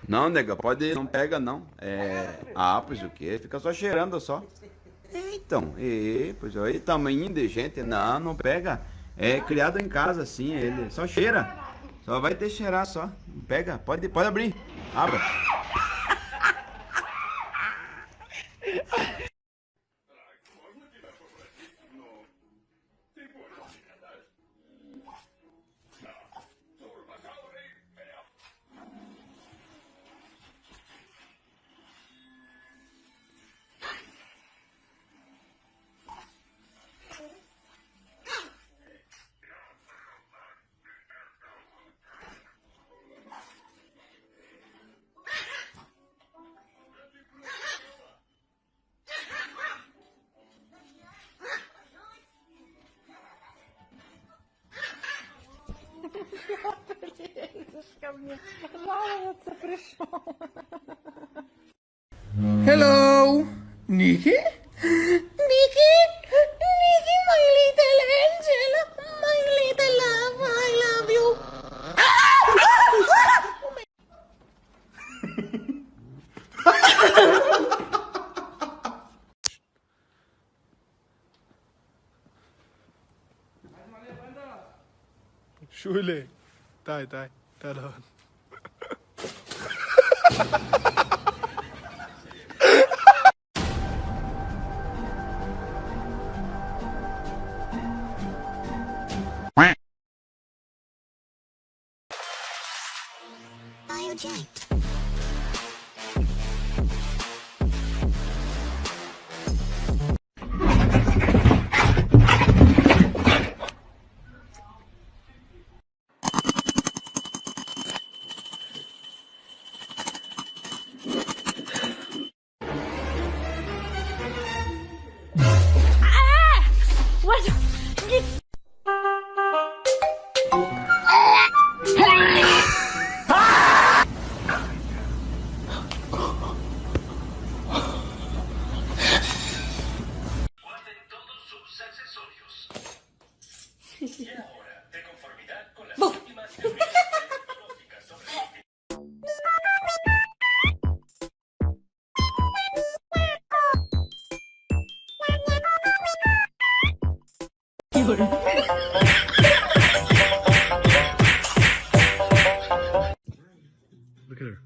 Não, nega, pode, não pega não. Ah, pois o quê? Fica só cheirando só. Então, pois aí, tamanho de gente, não, não pega. É criado em casa assim, ele só cheira. Só vai ter cheirar só. Pega, pode abrir. Abra. Hello, Nikki? Nikki? Nikki, my little angel, my little love, I love you. Schule. Dai, da doon. Look at her.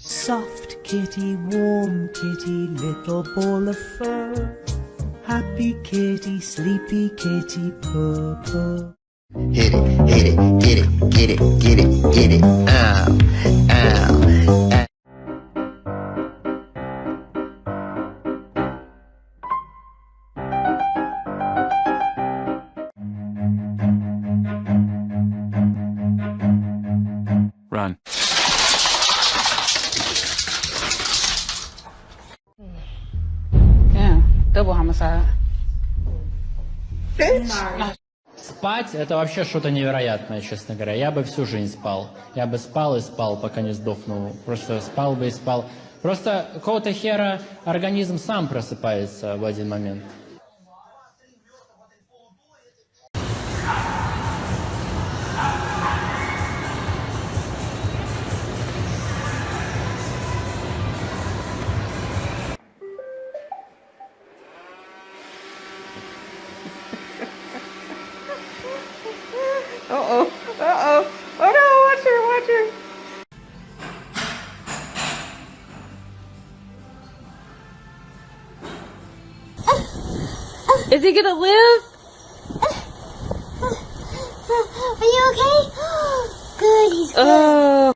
Soft kitty, warm kitty, little ball of fur. Happy kitty, sleepy kitty, purr purr. Hit it, get it, get it, get it, get it. Ow, ow. Run. Спать — это вообще что-то невероятное, честно говоря. Я бы всю жизнь спал. Я бы спал и спал, пока не сдохну. Просто спал бы и спал. Просто какого-то хера организм сам просыпается в один момент. Uh-oh. Uh-oh. Oh no, watch her, watch her. Is he gonna live? Are you okay? Good, he's good. Oh.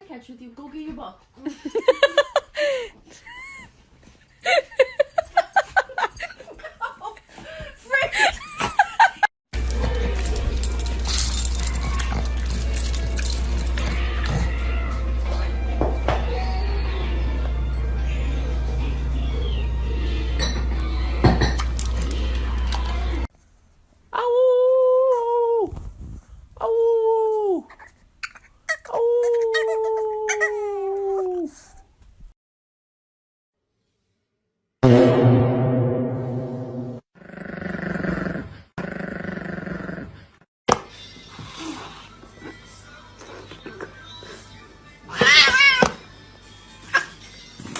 Catch with you. Go get your book.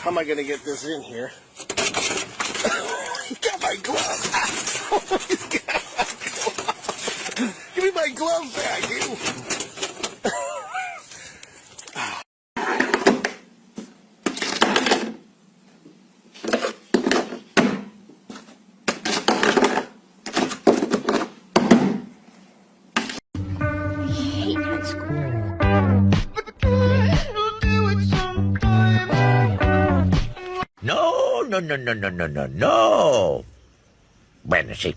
How am I going to get this in here? He's got my glove. He's got my glove. Give me my glove back, you. No, no, no, no, no, no, no, no. Bueno, sí.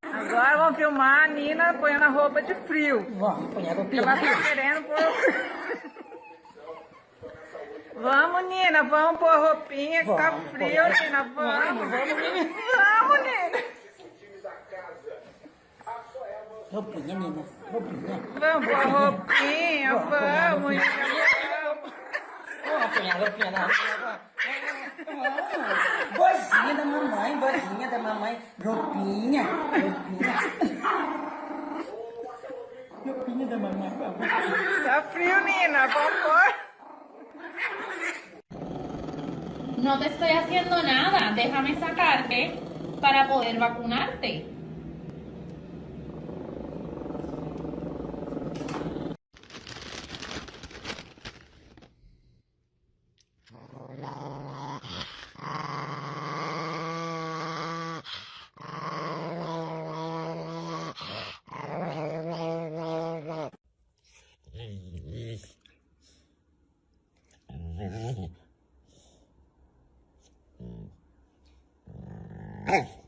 Agora vamos filmar a Nina ponhando a roupa de frio. Vamos, põe a roupinha. Ela tá querendo pôr. Vamos, Nina, vamos pôr a roupinha que tá frio, Nina. Vamos, vamos, Nina. Roupinha, Nina. Roupinha. Vamos pôr a roupinha, vamos, Nina. Vamos põe a roupinha na boazinha da mamãe, boazinha da mamãe. Roupinha, roupinha. Roupinha da mamãe. Tá frio, Nina, vamos pôr. No te estoy haciendo nada. Déjame sacarte para poder vacunarte. Mm.